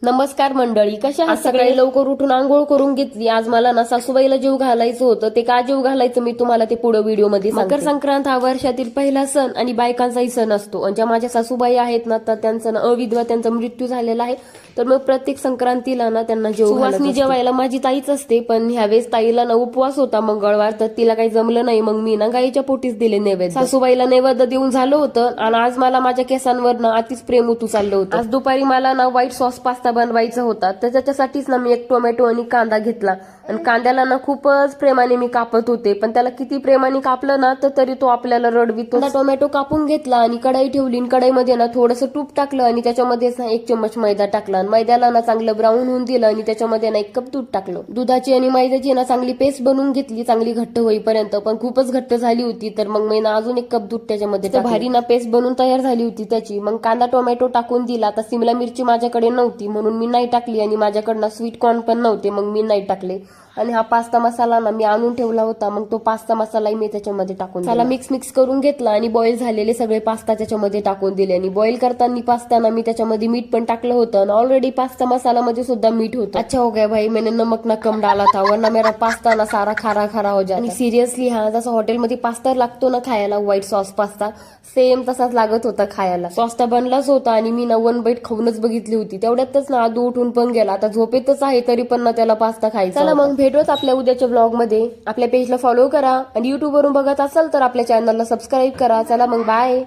नमस्कार मंडळी, कशा आहात? सकाळी लवकर उठून आंघोळ करून घेतली. आज मला ना सासूबाईला जेव घालायचं होतं. ते का जेव घालायचं मी तुम्हाला ते पुढे व्हिडिओ मध्ये सांगते. मकर संक्रांत हा वर्षातील पहिला सण आणि बायकांचाही सण असतो. आणि ज्या माझ्या सासूबाई आहेत ना, तर त्यांचा ना अविधवा त्यांचा मृत्यू झालेला आहे. तर मग प्रत्येक संक्रांतीला ना त्यांना जेवायला जेवायला माझी ताईच असते. पण ह्यावेळेस ताईला ना उपवास होता मंगळवार, तर तिला काही जमलं नाही. मग मी ना गाईच्या पोटीच दिले नैवेद्य. सासूबाईला नैवेद्य देऊन झालं होतं. आणि आज मला माझ्या केसांवर ना अतिच प्रेम उतू चाललं होतं. आज दुपारी मला ना व्हाईट सॉस पास्ता बनवायचा होता. तर त्याच्यासाठीच ना मी एक टोमॅटो आणि कांदा घेतला. आणि कांद्याला ना खूपच प्रेमाने मी कापत होते. पण त्याला किती प्रेमाने कापलं ना तर तरी तो आपल्याला रडवितो. टोमॅटो कापून घेतला आणि कढाई ठेवली. कढाईमध्ये ना थोडंसं तूप टाकलं आणि त्याच्यामध्ये ना 1 चम्मच मैदा टाकला. आणि मैद्याला ना चांगलं ब्राऊन होऊन दिलं आणि त्याच्यामध्ये ना 1 कप दूध टाकलं. दुधाची आणि मैद्याची ना चांगली पेस्ट बनवून घेतली, चांगली घट्ट होईपर्यंत. पण खूपच घट्ट झाली होती, तर मग मी ना अजून 1 कप दूध त्याच्यामध्ये टाकलं. भारी ना पेस्ट बनवून तयार झाली होती त्याची. मग कांदा टोमॅटो टाकून दिला. आता सिमला मिरची माझ्याकडे नव्हती म्हणून मी नाही टाकली आणि माझ्याकडनं स्वीट कॉर्न पण नव्हते, मग मी नाही टाकले. आणि हा पास्ता मसाला ना मी आणून ठेवला होता, मग तो पास्ता मसालाही मी त्याच्यामध्ये टाकून त्याला मिक्स करून घेतला. आणि बॉईल झालेले सगळे पास्ता त्याच्यामध्ये टाकून दिले. आणि बॉईल करताना पास्ता मी त्याच्यामध्ये मीठ पण टाकलं होतं. आणि ऑलरेडी पास्ता मसाला मध्ये सुद्धा मीठ होतं. अच्छा हो गया भाई, मैंने नमक ना कम डाला था, वरना मेरा पास्ता ना सारा खारा खारा हो जाता. आणि सिरियसली हा जसा हॉटेलमध्ये पास्ता लागतो ना खायला, व्हाईट सॉस पास्ता, सेम तसाच लागत होता खायला. सॉस तर बनलाच होता आणि मी ना 1 बाईट खाऊनच बघितली होती. तेवढ्यातच ना आदू उठून पण गेला. आता झोपेतच आहे तरी पण ना त्याला पास्ता खायचा. चला मग भेटूच आपल्या उद्याच्या ब्लॉग मध्ये. आपल्या पेजला फॉलो करा आणि युट्यूब वरून बघत असाल तर आपल्या चॅनलला सबस्क्राईब करा. चला मग बाय.